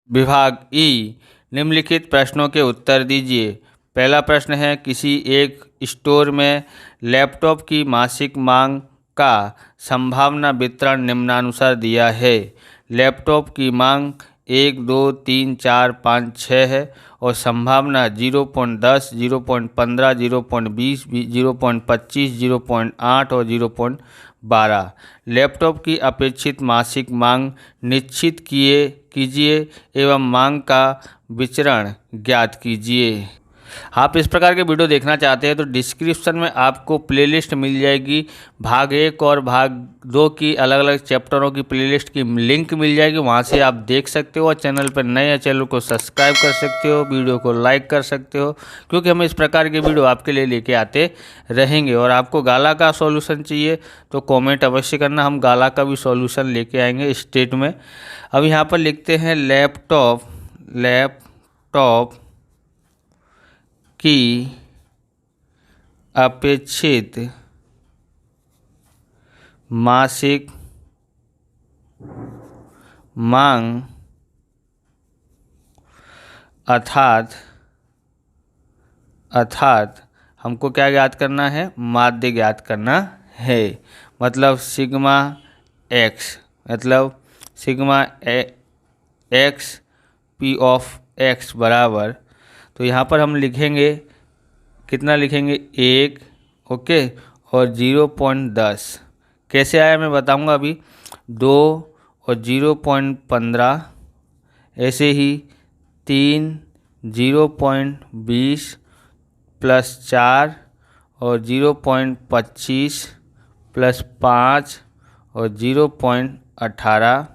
विभाग ई निम्नलिखित प्रश्नों के उत्तर दीजिए। पहला प्रश्न है, किसी एक स्टोर में लैपटॉप की मासिक मांग का संभावना वितरण निम्नानुसार दिया है। लैपटॉप की मांग 1, 2, 3, 4, 5, 6 है और संभावना 0.10, 0.15, 0.20, 0.25, 0.8 और 0.12। लैपटॉप की अपेक्षित मासिक मांग निश्चित कीजिए एवं मांग का विचरण ज्ञात कीजिए। आप इस प्रकार के वीडियो देखना चाहते हैं तो डिस्क्रिप्शन में आपको प्लेलिस्ट मिल जाएगी। भाग 1 और भाग 2 की अलग अलग चैप्टरों की प्लेलिस्ट की लिंक मिल जाएगी, वहां से आप देख सकते हो। और चैनल पर नए हैं, चैनल को सब्सक्राइब कर सकते हो, वीडियो को लाइक कर सकते हो, क्योंकि हम इस प्रकार के वीडियो आपके लिए लेके आते रहेंगे। और आपको गाला का सॉल्यूशन चाहिए तो कॉमेंट अवश्य करना, हम गाला का भी सॉल्यूशन लेके आएंगे स्टेट में। अब यहाँ पर लिखते हैं लैपटॉप की अपेक्षित मासिक मांग अर्थात हमको क्या ज्ञात करना है? माध्य ज्ञात करना है। मतलब सिग्मा एक्स, मतलब sigma x P of x बराबर, तो यहाँ पर हम लिखेंगे, कितना लिखेंगे? 1, ओके, और 0.10। कैसे आया मैं बताऊंगा अभी। 2 और 0.15, ऐसे ही 3, 0.20 प्लस 4 और 0.25 प्लस 5 और 0.18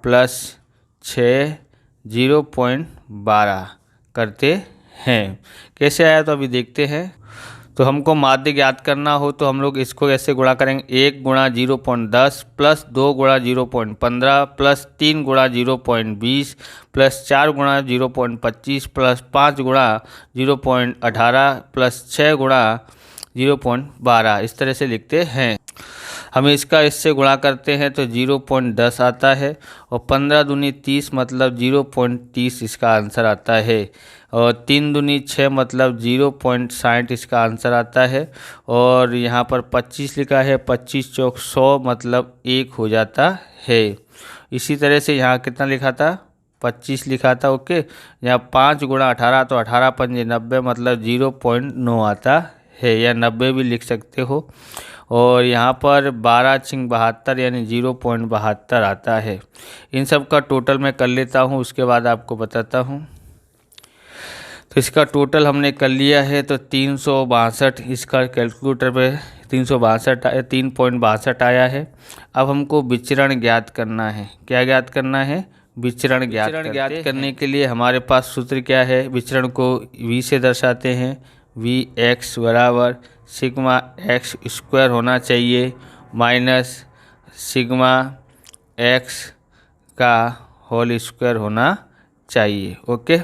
प्लस 6, 0.12 करते हैं। कैसे आया तो अभी देखते हैं। तो हमको माध्य ज्ञात करना हो तो हम लोग इसको कैसे गुणा करेंगे? 1 गुणा 0.10 प्लस 2 गुणा 0.15 प्लस 3 गुणा 0.20 प्लस 4 गुणा 0.25 प्लस 5 गुणा 0.18 प्लस 6 गुणा 0.12, इस तरह से लिखते हैं। हम इससे गुणा करते हैं तो 0.10 आता है और 15 दूनी 30 मतलब 0.30 इसका आंसर आता है। और 3 दूनी 6 मतलब 0.60 इसका आंसर आता है। और यहाँ पर 25 लिखा है, 25 चौक 100 मतलब 1 हो जाता है। इसी तरह से यहाँ कितना लिखा था? 25 लिखा था, ओके। यहाँ 5 गुणा 18 तो 18 पंजे 90 मतलब 0.9 आता है, या 90 भी लिख सकते हो। और यहाँ पर 12 छिंग 72 यानी 0.72 आता है। इन सब का टोटल मैं कर लेता हूँ, उसके बाद आपको बताता हूँ। तो इसका टोटल हमने कर लिया है तो 362, इसका कैलकुलेटर पे 3.62 आया है। अब हमको विचरण ज्ञात करना है। क्या ज्ञात करना है? विचरण ज्ञात करने के लिए हमारे पास सूत्र क्या है? विचरण को v से दर्शाते हैं। वी एक्स बराबर सिग्मा एक्स स्क्वायर होना चाहिए माइनस सिग्मा एक्स का होल स्क्वायर होना चाहिए, ओके।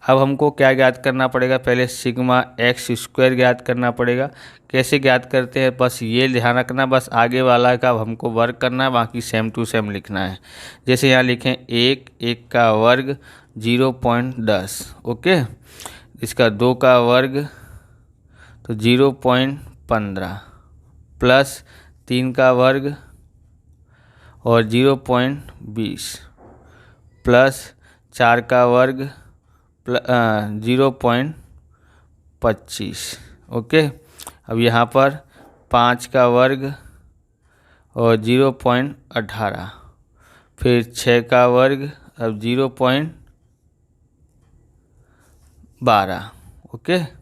अब हमको क्या ज्ञात करना पड़ेगा? पहले सिग्मा एक्स स्क्वायर ज्ञात करना पड़ेगा। कैसे ज्ञात करते हैं? बस ये ध्यान रखना, बस आगे वाला का हमको वर्ग करना है, बाकी सेम टू सेम लिखना है। जैसे यहाँ लिखें 1 का वर्ग 0.10, ओके। इसका 2 का वर्ग तो 0.15 प्लस 3 का वर्ग और 0.20 प्लस 4 का वर्ग 0.25, ओके। अब यहाँ पर 5 का वर्ग और 0.18, फिर 6 का वर्ग, अब 0.12, ओके।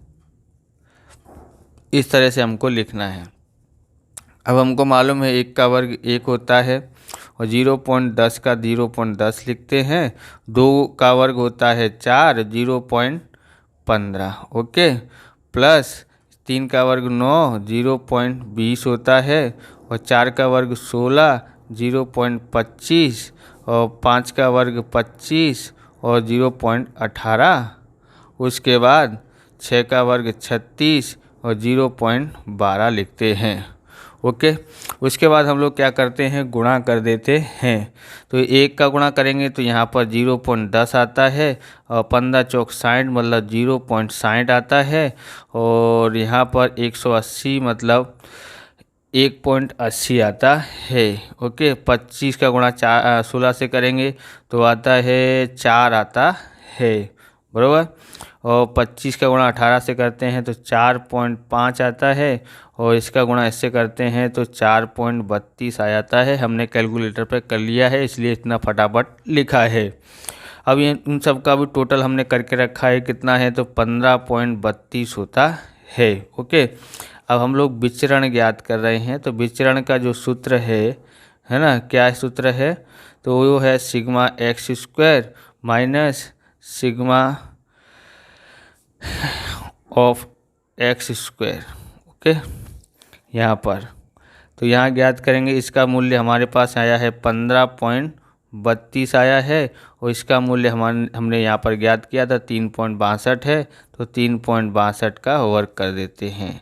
इस तरह से हमको लिखना है। अब हमको मालूम है 1 का वर्ग 1 होता है और 0.10 का 0.10 लिखते हैं। 2 का वर्ग होता है 4, 0.15, ओके। प्लस 3 का वर्ग 9, 0.20 होता है। और 4 का वर्ग 16, 0.25 और 5 का वर्ग 25 और 0.18। उसके बाद 6 का वर्ग 36 और 0.12 लिखते हैं, ओके। उसके बाद हम लोग क्या करते हैं, गुणा कर देते हैं। तो 1 का गुणा करेंगे तो यहाँ पर 0.10 आता है और 15 चौक 60 मतलब 0.60 आता है। और यहाँ पर 180 मतलब 1.80 आता है। ओके। 25 का गुणा 16 से करेंगे तो आता है 4 आता है, बराबर। और 25 का गुणा 18 से करते हैं तो 4.5 आता है। और इसका गुणा इससे करते हैं तो 4.32 आ जाता है। हमने कैलकुलेटर पे कर लिया है इसलिए इतना फटाफट लिखा है। अब ये इन सब का भी टोटल हमने करके रखा है, कितना है तो 15.32 होता है। ओके। अब हम लोग विचरण ज्ञात कर रहे हैं, तो विचरण का जो सूत्र है ना, क्या सूत्र है, तो वो है sigma x square minus sigma of x square. Okay. यहाँ पर तो यहाँ ज्ञात करेंगे, इसका मूल्य हमारे पास आया है 15.32 आया है। और इसका मूल्य हमने यहाँ पर ज्ञात किया था 3.62 है, तो 3.62 का वर्ग कर देते हैं।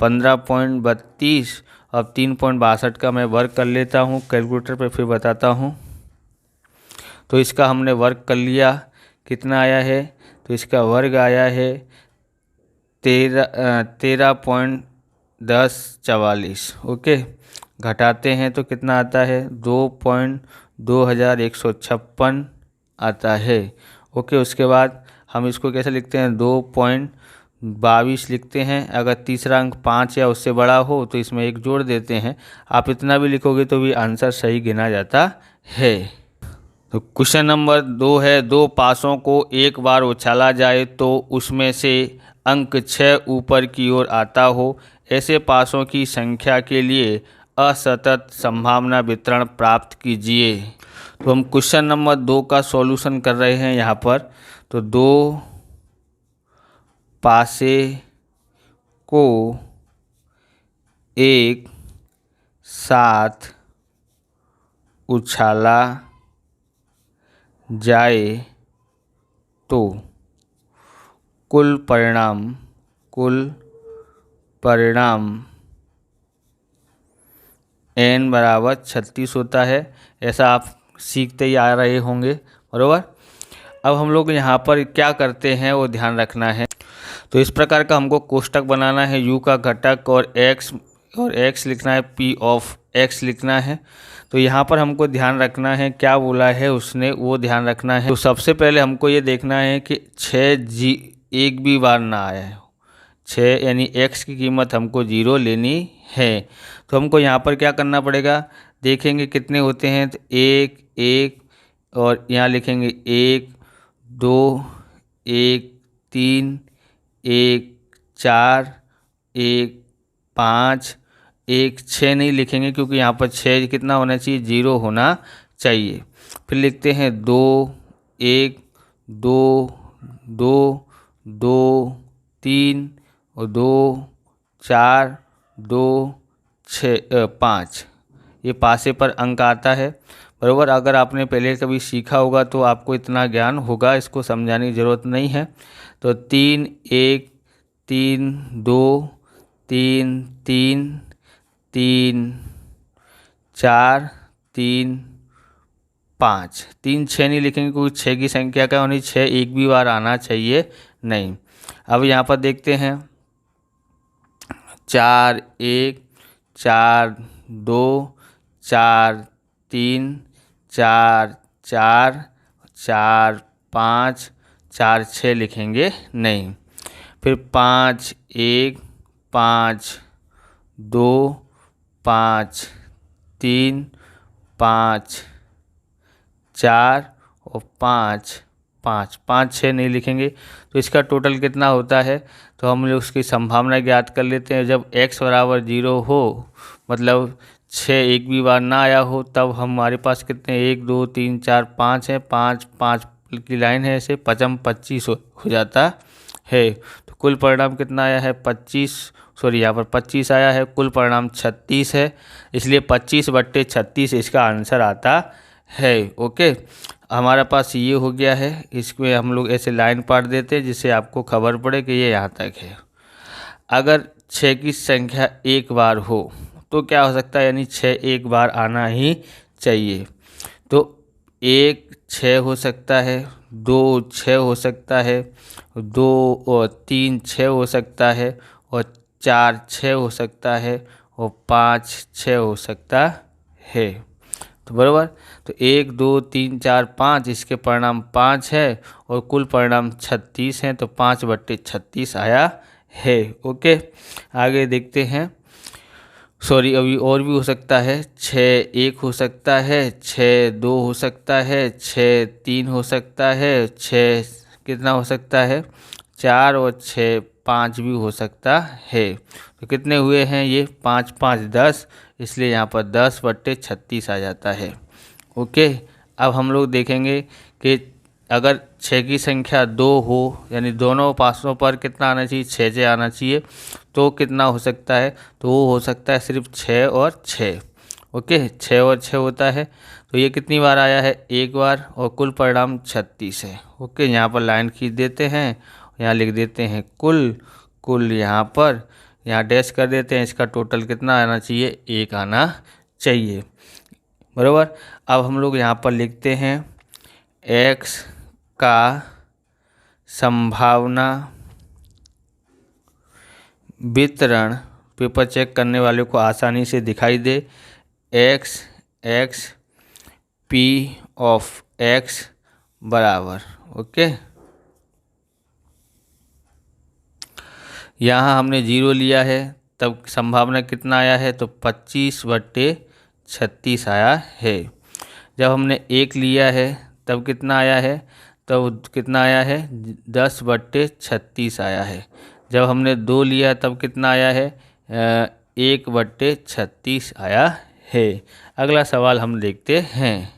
15.32 अब 3.62 का मैं वर्ग कर लेता हूँ कैलकुलेटर पे, फिर बताता हूँ। तो इसका हमने वर्ग कर लिया, कितना आया है, तो इसका वर्ग आया है 13.1044। ओके। घटाते हैं तो कितना आता है 2.2156 आता है। ओके। उसके बाद हम इसको कैसे लिखते हैं, 2.22 लिखते हैं। अगर तीसरा अंक 5 या उससे बड़ा हो तो इसमें 1 जोड़ देते हैं। आप इतना भी लिखोगे तो भी आंसर सही गिना जाता है। तो क्वेश्चन नंबर 2 है, 2 पासों को एक बार उछाला जाए तो उसमें से अंक 6 ऊपर की ओर आता हो, ऐसे पासों की संख्या के लिए असतत संभावना वितरण प्राप्त कीजिए। तो हम क्वेश्चन नंबर 2 का सॉल्यूशन कर रहे हैं यहाँ पर। तो 2 पासे को एक साथ उछाला जाए तो कुल परिणाम n बराबर 36 होता है। ऐसा आप सीखते ही आ रहे होंगे, बराबर। अब हम लोग यहाँ पर क्या करते हैं वो ध्यान रखना है। तो इस प्रकार का हमको कोष्टक बनाना है, u का घटक और x लिखना है, p ऑफ x लिखना है। तो यहाँ पर हमको ध्यान रखना है, क्या बोला है उसने वो ध्यान रखना है। तो सबसे पहले हमको ये देखना है कि 6 एक भी बार ना आया है। 6 यानी x की कीमत हमको 0 लेनी है। तो हमको यहाँ पर क्या करना पड़ेगा, देखेंगे कितने होते हैं, तो 1 1 और यहाँ लिखेंगे 1 2 1 3 1 4 1 5 1 6 नहीं लिखेंगे क्योंकि यहाँ पर 6 कितना होना चाहिए, 0 होना चाहिए। फिर लिखते हैं 2 1 2 2 2 3 और 2 4 2 6 5, ये पासे पर अंक आता है, बराबर। अगर आपने पहले कभी सीखा होगा तो आपको इतना ज्ञान होगा, इसको समझाने की ज़रूरत नहीं है। तो 3 1 3 2 3 3 3 4 3 5, 3 6 नहीं लिखेंगे क्योंकि 6 की संख्या क्या होनी, 6 एक भी बार आना चाहिए नहीं। अब यहाँ पर देखते हैं 4 1 4 2 4 3 4 4 4 5 4 6 लिखेंगे नहीं। फिर 5 1 5 2 5 3 5 4 और 5 5 5 6 नहीं लिखेंगे। तो इसका टोटल कितना होता है, तो हम लोग उसकी संभावना ज्ञात कर लेते हैं। जब x बराबर 0 हो, मतलब 6 एक भी बार ना आया हो, तब हमारे पास कितने 1 2 3 4 5 है, 5 5 की लाइन है, ऐसे 25 हो जाता है। तो कुल परिणाम कितना आया है 25, सॉरी यहाँ पर 25 आया है, कुल परिणाम 36 है, इसलिए 25/36 इसका आंसर आता है। ओके। हमारे पास ये हो गया है, इसमें हम लोग ऐसे लाइन पाट देते हैं जिससे आपको खबर पड़े कि ये यहाँ तक है। अगर 6 की संख्या एक बार हो तो क्या हो सकता है, यानी 6 एक बार आना ही चाहिए। तो 1 6 हो सकता है, 2 6 हो सकता है, 2 और 3 6 हो सकता है, और 4 6 हो सकता है, और 5 6 हो सकता है। तो बराबर, तो 1 2 3 4 5, इसके परिणाम 5 है और कुल परिणाम 36 हैं, तो 5/36 आया है। ओके, आगे देखते हैं। सॉरी, अभी और भी हो सकता है, 6 1 हो सकता है, 6 2 हो सकता है, 6 3 हो सकता है, 6 कितना हो सकता है 4, और 6 5 भी हो सकता है। तो कितने हुए हैं ये, 5 5 10, इसलिए यहाँ पर 10/36 आ जाता है। ओके, अब हम लोग देखेंगे कि अगर 6 की संख्या 2 हो, यानी दोनों पासों पर कितना आना चाहिए, 6 6 आना चाहिए, तो कितना हो सकता है, तो वो हो सकता है सिर्फ 6 और 6। ओके, 6 और 6 होता है, तो ये कितनी बार आया है, एक बार, और कुल परिणाम 36 है। ओके, यहाँ पर लाइन खींच देते हैं, यहाँ लिख देते हैं कुल यहाँ पर, यहाँ डैश कर देते हैं, इसका टोटल कितना आना चाहिए, 1 आना चाहिए। बराबर, अब हम लोग यहाँ पर लिखते हैं x का संभावना वितरण, पेपर चेक करने वाले को आसानी से दिखाई दे, x p ऑफ x बराबर। ओके, यहाँ हमने 0 लिया है, तब संभावना कितना आया है, तो 25/36 आया है। जब हमने 1 लिया है तब कितना आया है, तब कितना आया है, 10/36 आया है। जब हमने 2 लिया तब कितना आया है, 1/36 आया है। अगला सवाल हम देखते हैं।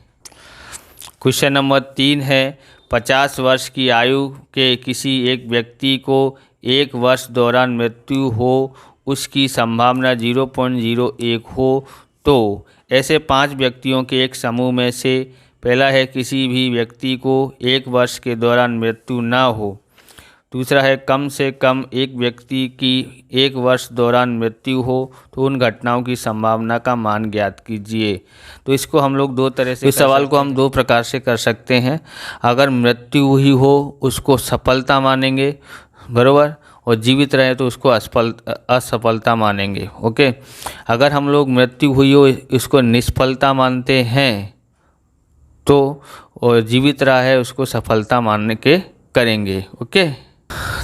क्वेश्चन नंबर 3 है, 50 वर्ष की आयु के किसी एक व्यक्ति को 1 वर्ष दौरान मृत्यु हो, उसकी संभावना 0.01 हो, तो ऐसे 5 व्यक्तियों के एक समूह में से पहला है किसी भी व्यक्ति को 1 वर्ष के दौरान मृत्यु ना हो, दूसरा है कम से कम एक व्यक्ति की 1 वर्ष दौरान मृत्यु हो, तो उन घटनाओं की संभावना का मान ज्ञात कीजिए। तो इसको हम लोग दो तरह से, इस सवाल को हम 2 प्रकार से कर सकते हैं। अगर मृत्यु हुई हो उसको सफलता मानेंगे, बराबर, और जीवित रहे तो उसको असफलता मानेंगे। ओके, अगर हम लोग मृत्यु हुई हो इसको निष्फलता मानते हैं, तो और जीवित रहा है उसको सफलता मानने के करेंगे। ओके,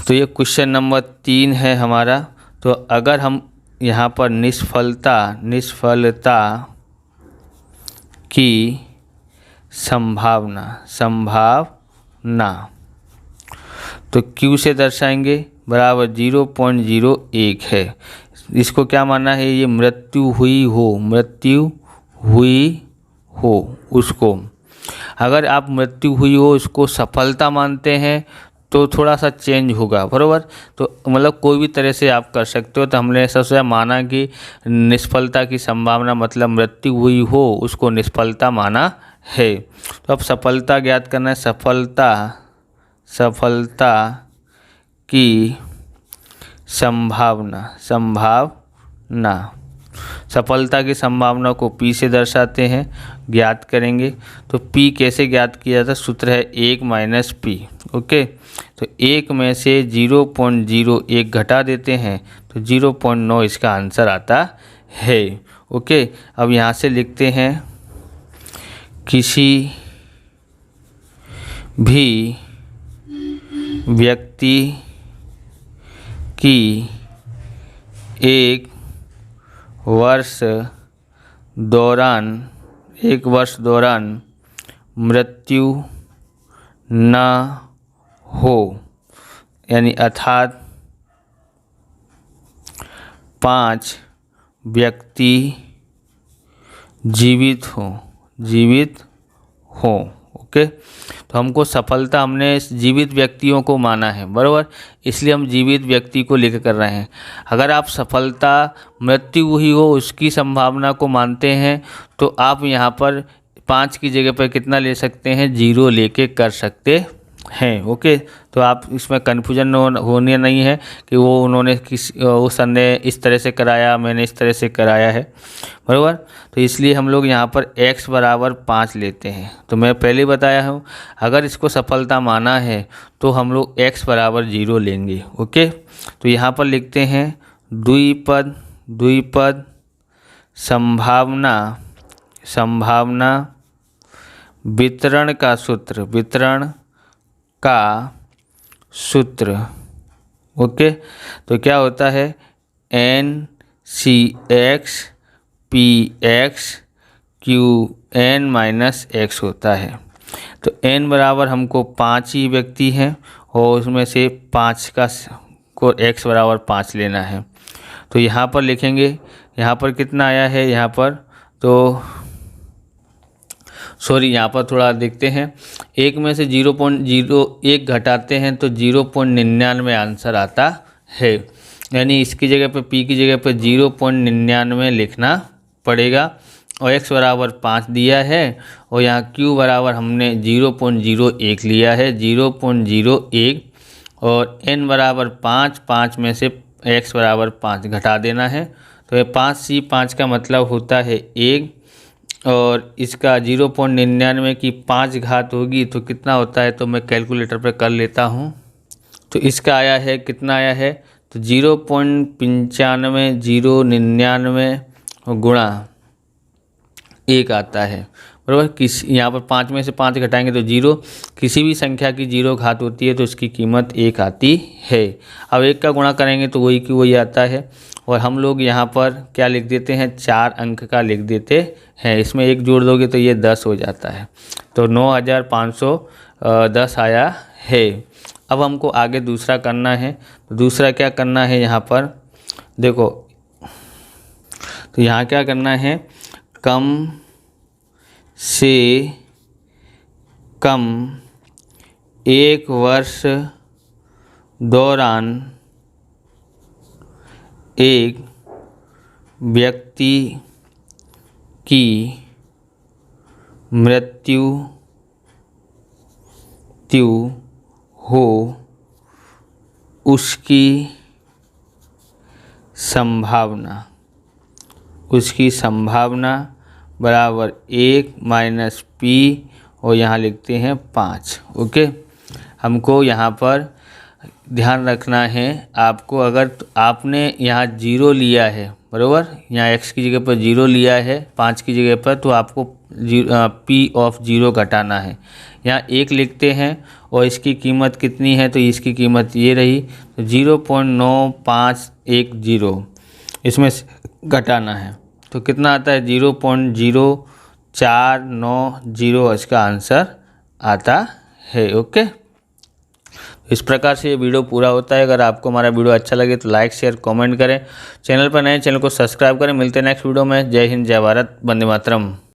तो ये क्वेश्चन नंबर 3 है हमारा। तो अगर हम यहाँ पर निष्फलता की संभावना तो Q से दर्शाएंगे, बराबर 0.01 है। इसको क्या मानना है, ये मृत्यु हुई हो उसको। अगर आप मृत्यु हुई हो उसको सफलता मानते हैं तो थोड़ा सा चेंज होगा, बराबर। तो मतलब कोई भी तरह से आप कर सकते हो। तो हमने ऐसा सोचा, माना कि निष्फलता की संभावना मतलब मृत्यु हुई हो उसको निष्फलता माना है। तो अब सफलता ज्ञात करना है, सफलता की संभावना सफलता की संभावना को P से दर्शाते हैं, ज्ञात करेंगे। तो P कैसे ज्ञात किया जाता है, सूत्र है 1 - P। ओके, तो 1 में से 0.01 घटा देते हैं तो 0.9 इसका आंसर आता है। ओके, अब यहाँ से लिखते हैं किसी भी व्यक्ति की 1 वर्ष दौरान मृत्यु न हो, यानी अर्थात 5 व्यक्ति जीवित हो। ओके, तो हमको सफलता, हमने जीवित व्यक्तियों को माना है, बराबर, इसलिए हम जीवित व्यक्ति को लिख कर रहे हैं। अगर आप सफलता मृत्यु हुई हो उसकी संभावना को मानते हैं तो आप यहाँ पर 5 की जगह पर कितना ले सकते हैं, 0 लेके कर सकते हैं। ओके, तो आप इसमें कन्फ्यूजन होने नहीं है कि वो उन्होंने उस सर ने इस तरह से कराया, मैंने इस तरह से कराया है, बराबर। तो इसलिए हम लोग यहाँ पर x बराबर 5 लेते हैं। तो मैं पहले बताया हूँ, अगर इसको सफलता माना है तो हम लोग x बराबर 0 लेंगे। ओके, तो यहाँ पर लिखते हैं द्विपद संभावना वितरण का सूत्र। ओके, तो क्या होता है, NCX PX QN - X होता है। तो n बराबर हमको 5 ही व्यक्ति हैं और उसमें से 5 को x बराबर 5 लेना है। तो यहाँ पर लिखेंगे, यहाँ पर कितना आया है, यहाँ पर तो सॉरी, यहाँ पर थोड़ा देखते हैं, एक में से 0.01 घटाते हैं तो 0.99 आंसर आता है। यानी इसकी जगह पे p की जगह पे 0.99 लिखना पड़ेगा और x बराबर 5 दिया है और यहाँ q बराबर हमने 0.01 लिया है, 0.01, और n बराबर 5 में से x बराबर 5 घटा देना है। तो ये 5 का मतलब होता है 1, और इसका 0.99 की 5 घात होगी तो कितना होता है, तो मैं कैलकुलेटर पर कर लेता हूँ। तो इसका आया है, कितना आया है, तो 0.95 गुणा 1 आता है, बराबर। यहाँ पर 5 में से 5 घटाएंगे तो 0, किसी भी संख्या की 0 घात होती है तो उसकी कीमत 1 आती है। अब 1 का गुणा करेंगे तो वही की वही आता है, और हम लोग यहाँ पर क्या लिख देते हैं, 4 अंक का लिख देते हैं। इसमें 1 जोड़ दोगे तो ये 10 हो जाता है, तो 9510 आया है। अब हमको आगे दूसरा करना है, तो दूसरा क्या करना है, यहाँ पर देखो, तो यहाँ क्या करना है, कम से कम 1 वर्ष दौरान एक व्यक्ति की मृत्यु हो, उसकी संभावना बराबर 1 माइनस p, और यहाँ लिखते हैं 5। ओके, हमको यहाँ पर ध्यान रखना है, आपको अगर आपने यहाँ 0 लिया है, बराबर, यहाँ x की जगह पर 0 लिया है 5 की जगह पर, तो आपको p ऑफ 0 घटाना है। यहाँ 1 लिखते हैं और इसकी कीमत कितनी है, तो इसकी कीमत ये रही, तो 0.9510 इसमें घटाना है तो कितना आता है, 0.0490 इसका आंसर आता है। ओके, इस प्रकार से ये वीडियो पूरा होता है। अगर आपको हमारा वीडियो अच्छा लगे तो लाइक शेयर कमेंट करें, चैनल पर नए चैनल को सब्सक्राइब करें। मिलते हैं नेक्स्ट वीडियो में। जय हिंद, जय भारत, वंदे मातरम।